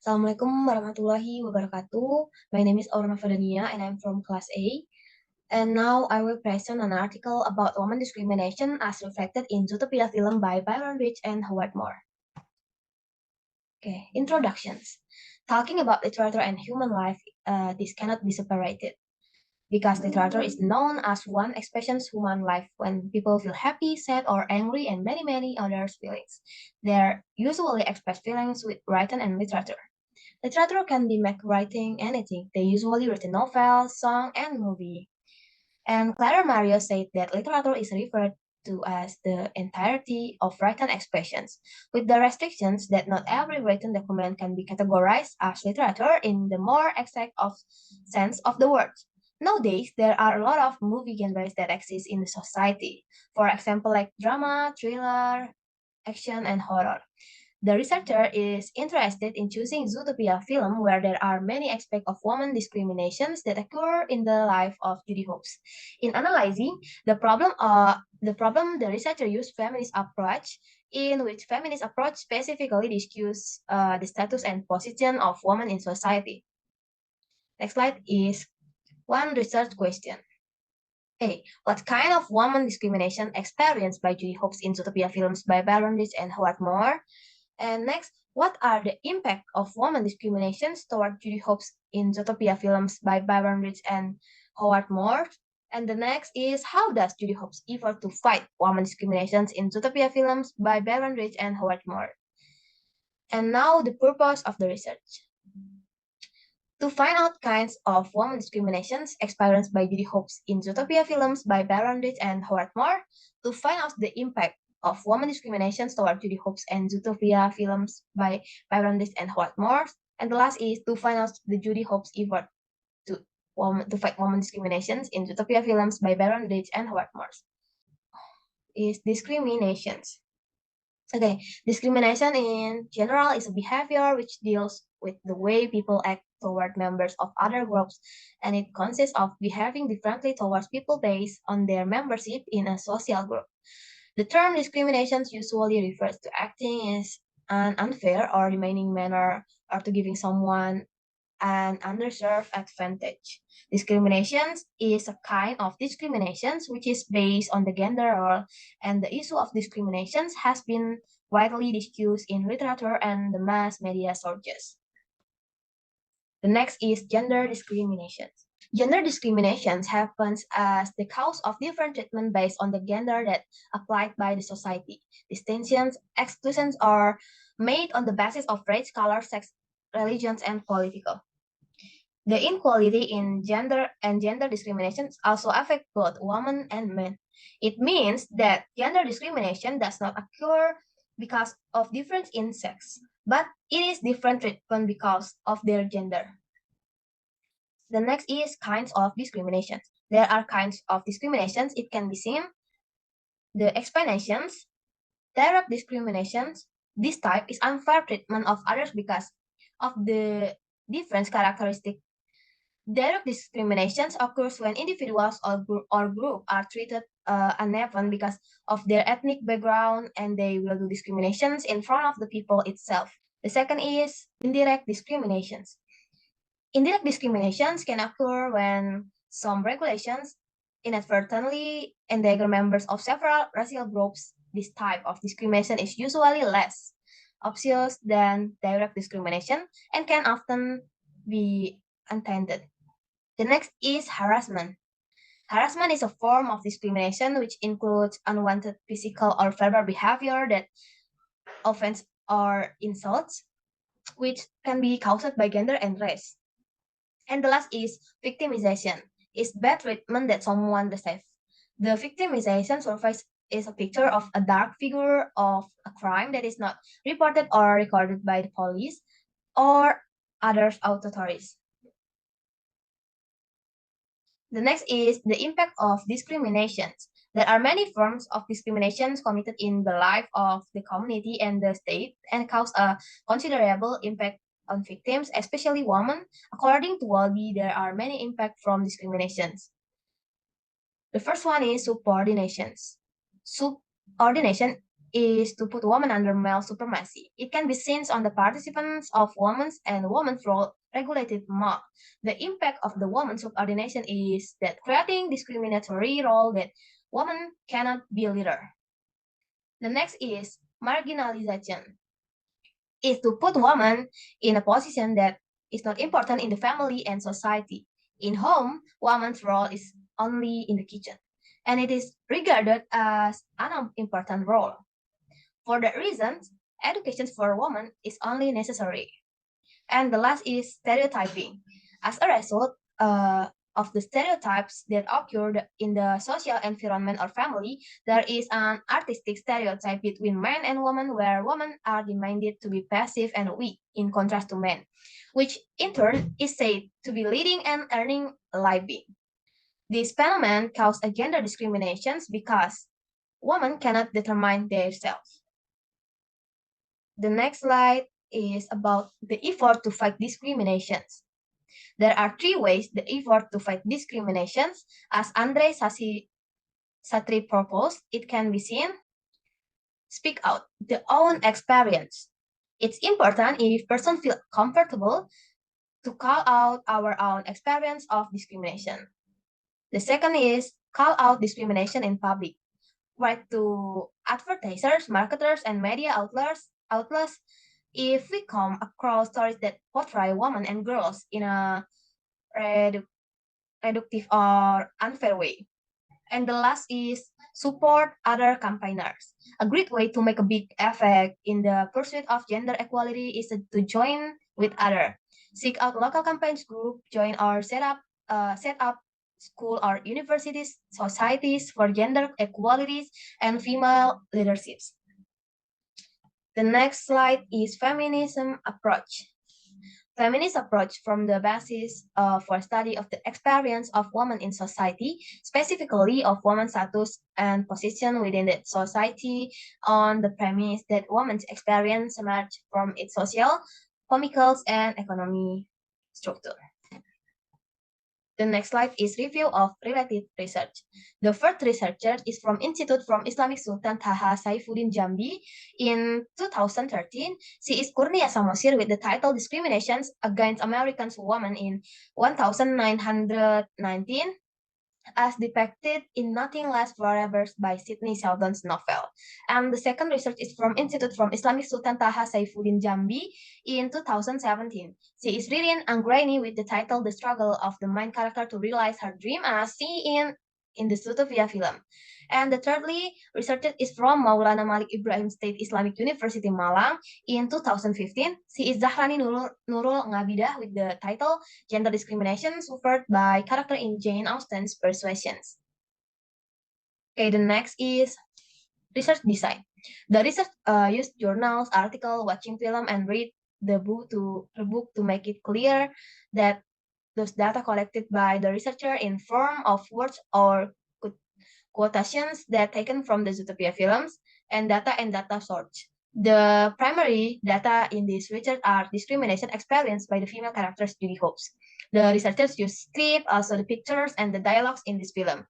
Assalamualaikum warahmatullahi wabarakatuh. My name is Novadhania and I'm from class A. And now I will present an article about women discrimination as reflected in Zootopia film by Byron Rich and Howard Moore. Okay, introductions. Talking about literature and human life, this cannot be separated because literature is known as one expression of human life when people feel happy, sad, or angry, and many other feelings. They usually express feelings with writing and literature. Literature can be make writing anything. They usually written novel, song, and movie. And Clara Mario said that literature is referred to as the entirety of written expressions, with the restrictions that not every written document can be categorized as literature in the more exact of sense of the word. Nowadays, there are a lot of movie genres that exist in the society. For example, like drama, thriller, action, and horror. The researcher is interested in choosing Zootopia film where there are many aspects of woman discriminations that occur in the life of Judy Hopes. In analyzing the researcher used feminist approach in which feminist approach specifically discusses the status and position of women in society. Next slide is one research question. A. What kind of woman discrimination experienced by Judy Hopes in Zootopia films by Byron Rich and Howard Moore? And next, what are the impact of woman discriminations toward Judy Hopes in Zootopia films by Byron Rich and Howard Moore? And the next is how does Judy Hopes effort to fight woman discriminations in Zootopia films by Byron Rich and Howard Moore? And now the purpose of the research. To find out kinds of woman discriminations experienced by Judy Hopes in Zootopia films by Byron Rich and Howard Moore, to find out the impact of woman discriminations toward Judy Hopes and Zootopia films by Byron Rich and Howard Moore, and the last is to find out the Judy Hopes effort to fight woman discriminations in Zootopia films by Byron Rich and Howard Moore. Is discriminations. Okay, discrimination in general is a behavior which deals with the way people act toward members of other groups, and it consists of behaving differently towards people based on their membership in a social group. The term discrimination usually refers to acting in an unfair or demeaning manner or to giving someone an underserved advantage. Discrimination is a kind of discrimination which is based on the gender role, and the issue of discrimination has been widely discussed in literature and the mass media sources. The next is gender discrimination. Gender discrimination happens as the cause of different treatment based on the gender that applied by the society. Distinctions, exclusions are made on the basis of race, color, sex, religions, and political. The inequality in gender and gender discrimination also affect both women and men. It means that gender discrimination does not occur because of difference in sex, but it is different treatment because of their gender. The next is kinds of discrimination. There are kinds of discriminations. It can be seen the explanations, direct discriminations. This type is unfair treatment of others because of the different characteristic. Direct discriminations occurs when individuals or group are treated uneven because of their ethnic background, and they will do discriminations in front of the people itself. The second is indirect discriminations. Indirect discriminations can occur when some regulations inadvertently endanger members of several racial groups. This type of discrimination is usually less obvious than direct discrimination and can often be unintended. The next is harassment. Harassment is a form of discrimination which includes unwanted physical or verbal behavior that offends or insults, which can be caused by gender and race. And the last is victimization. Is bad treatment that someone receives. The victimization surface is a picture of a dark figure of a crime that is not reported or recorded by the police or other authorities. The next is the impact of discriminations. There are many forms of discriminations committed in the life of the community and the state and cause a considerable impact on victims, especially women. According to Walby, there are many impacts from discriminations. The first one is subordinations. Subordination is to put women under male supremacy. It can be seen on the participants of women's and women's role regulated more. The impact of the woman's subordination is that creating discriminatory role that women cannot be a leader. The next is marginalization, is to put women in a position that is not important in the family and society. In home, woman's role is only in the kitchen, and it is regarded as an important role. For that reason, education for women is only necessary. And the last is stereotyping. As a result of the stereotypes that occur in the social environment or family, there is an artistic stereotype between men and women where women are demanded to be passive and weak in contrast to men, which in turn is said to be leading and earning a living. This phenomenon causes gender discriminations because women cannot determine themselves. The next slide is about the effort to fight discriminations. There are three ways the effort to fight discriminations. As Andre Satri proposed, it can be seen, speak out, the own experience. It's important if person feel comfortable to call out our own experience of discrimination. The second is call out discrimination in public. Write to advertisers, marketers, and media outlets if we come across stories that portray women and girls in a reductive or unfair way. And the last is support other campaigners. A great way to make a big effect in the pursuit of gender equality is to join with other. Seek out local campaigns group, join or set up school or universities, societies for gender equalities and female leaderships. The next slide is feminism approach. Feminist approach from the basis for study of the experience of women in society, specifically of women's status and position within the society on the premise that women's experience emerge from its social, political, and economic structure. The next slide is review of related research. The first researcher is from Institute from Islamic Sultan Taha Saifuddin Jambi in 2013. She is Kurnia Samosir with the title Discriminations Against American Women in 1919 as depicted in Nothing Lasts Forever by Sidney Sheldon's novel. And the second research is from Institute from Islamic Sultan Taha Saifuddin Jambi in 2017. She is Ririn Anggraini with the title The Struggle of the Main Character to Realize Her Dream as seen in the Zootopia film. And the thirdly, research is from Maulana Malik Ibrahim State Islamic University Malang in 2015. She is Zahrani Nurul Ngabidah with the title Gender Discrimination Suffered by Character in Jane Austen's Persuasions. Okay, the next is research design. The research used journals, articles, watching film, and read the book to make it clear that those data collected by the researcher in form of words or quotations that taken from the Zootopia films and data source. The primary data in this research are discrimination experienced by the female characters Judy Hopes. The researchers use script, also the pictures and the dialogues in this film.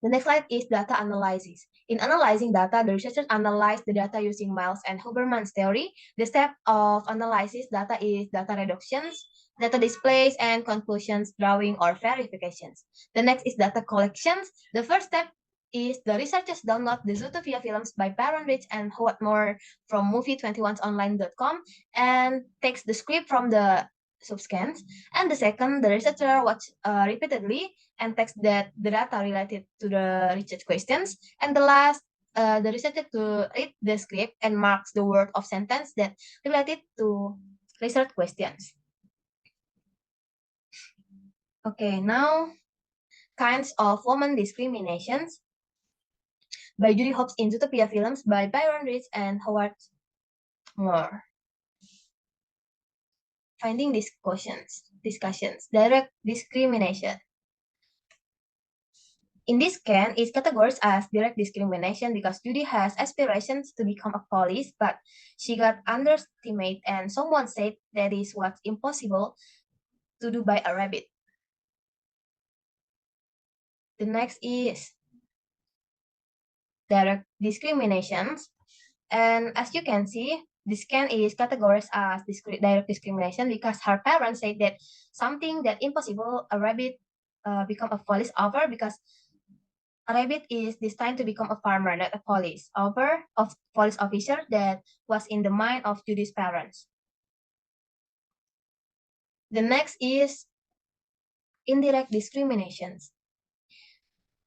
The next slide is data analysis. In analyzing data, the researchers analyze the data using Miles and Huberman's theory. The step of analysis data is data reductions, data displays, and conclusions, drawing, or verifications. The next is data collections. The first step is the researchers download the Zootopia films by BYRON Rich and Howard Moore from movie21online.com and takes the script from the subscans. And the second, the researcher watch repeatedly and takes the data related to the research questions. And the last, the researcher to read the script and marks the word of sentence that related to research questions. Okay, now kinds of woman discriminations by Judy Hopes in Zootopia films by BYRON Rich and Howard Moore. Finding discussions, direct discrimination. In this scan, it's categorized as direct discrimination because Judy has aspirations to become a police, but she got underestimated and someone said that is what's impossible to do by a rabbit. The next is direct discriminations. And as you can see, this can is categorized as direct discrimination because her parents said that something that impossible, a rabbit become a police officer because a rabbit is destined to become a farmer, not a police officer that was in the mind of Judy's parents. The next is indirect discriminations.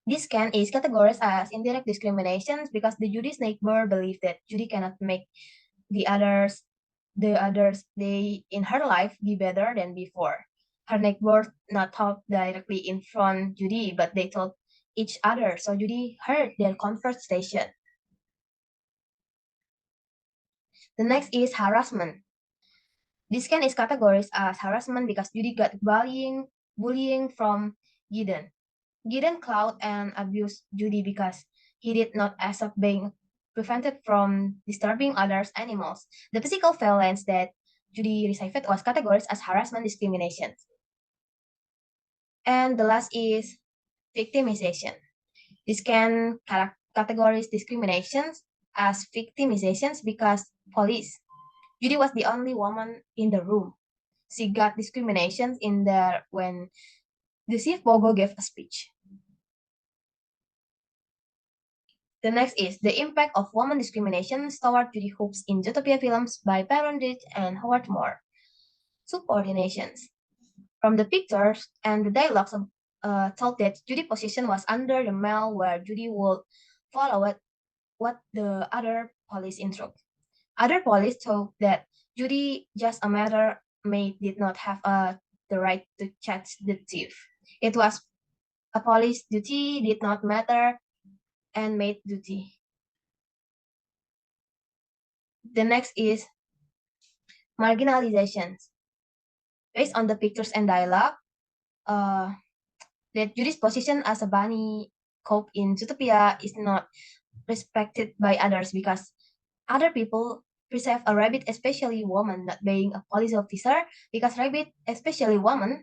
This can is categorized as indirect discriminations because the Judy's neighbor believed that Judy cannot make the others day in her life be better than before. Her neighbors not talk directly in front Judy, but they told each other, so Judy heard their conversation. The next is harassment. This can is categorized as harassment because Judy got bullying from Gideon. Gideon cloud and abused Judy because he did not accept being prevented from disturbing others' animals. The physical violence that Judy received was categorized as harassment discrimination. And the last is victimization. This can categorize discriminations as victimizations because police. Judy was the only woman in the room. She got discriminations in there when the Chief Bogo gave a speech. The next is the impact of woman discrimination toward Judy Hoops in Zootopia films by BYRON and Howard Moore. Subordinations. From the pictures and the dialogues told that Judy's position was under the male where Judy would follow what the other police instruct. Other police told that Judy, just a matter maid, did not have the right to catch the thief. It was a police duty, did not matter, and maid duty. The next is marginalizations. Based on the pictures and dialogue, that Judy's position as a bunny cop in Zootopia is not respected by others because other people perceive a rabbit, especially woman, not being a police officer because rabbit, especially woman,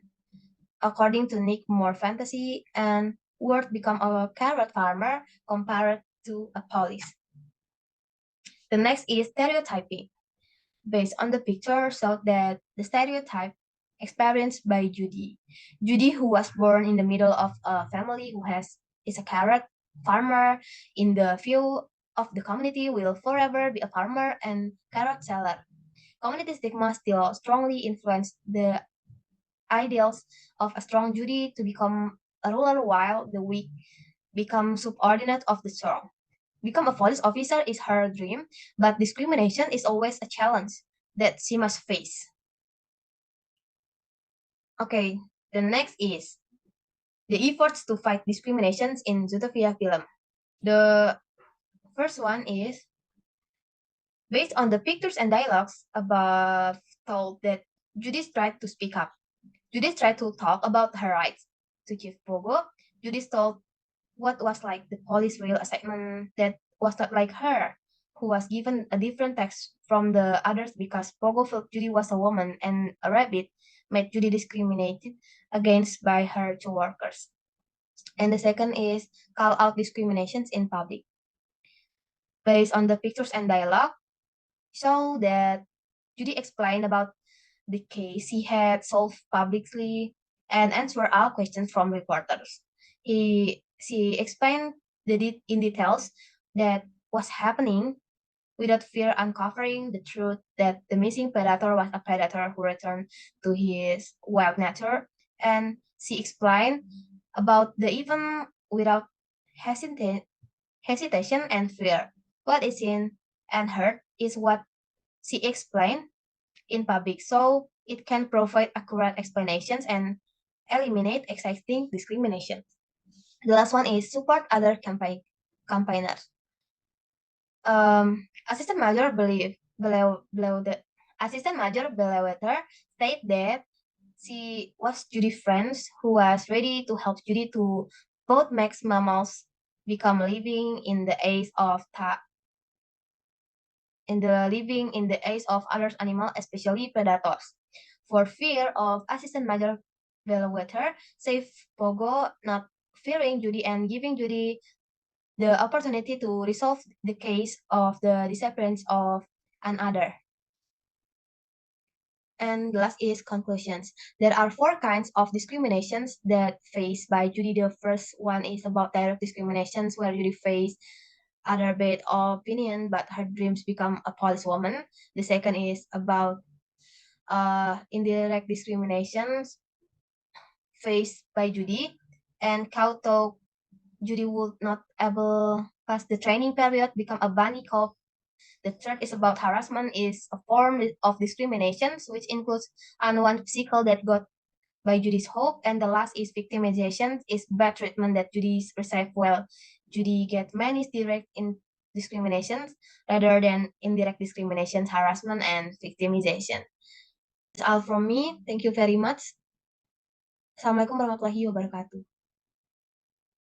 according to Nick more fantasy and word become a carrot farmer compared to a police. The next is stereotyping. Based on the picture showed that the stereotype experienced by Judy. Judy, who was born in the middle of a family who is a carrot farmer in the view of the community, will forever be a farmer and carrot seller. Community stigma still strongly influence the ideals of a strong Judy to become a ruler while the weak become subordinate of the strong. Become a police officer is her dream, but discrimination is always a challenge that she must face. Okay, the next is the efforts to fight discriminations in Zootopia film. The first one is based on the pictures and dialogues above told that Judith tried to speak up. Judith tried to talk about her rights to Chief Pogo. Judith told what was like the police real assignment that was not like her, who was given a different text from the others because Pogo felt Judy was a woman and a rabbit made Judy discriminated against by her co-workers. And the second is call out discriminations in public. Based on the pictures and dialogue, show that Judy explained about the case he had solved publicly and answered all questions from reporters. She explained in details that was happening without fear, uncovering the truth that the missing predator was a predator who returned to his wild nature. And she explained about the event without hesitation and fear. What is seen and heard is what she explained in public, so it can provide accurate explanations and eliminate existing discrimination. The last one is support other campaigners. Assistant Major below the Assistant Major Bellwether state that she was Judy's friends who was ready to help Judy to both make mammals become living in the age of living in the age of other animals, especially predators. For fear of Assistant Major Bellwether, save Pogo, not fearing Judy and giving Judy the opportunity to resolve the case of the disappearance of another. And the last is conclusions. There are four kinds of discriminations that faced by Judy. The first one is about direct discriminations, where Judy faced other bad opinion, but her dreams become a policewoman. The second is about indirect discriminations faced by Judy, and Kauto Judy would not able pass the training period, become a bunny cop. The third is about harassment is a form of discrimination, which includes unwanted physical that got by Judy's hope. And the last is victimization, is bad treatment that Judy's received while Judy get many direct in discriminations rather than indirect discriminations, harassment, and victimization. That's all from me. Thank you very much. Assalamualaikum warahmatullahi wabarakatuh.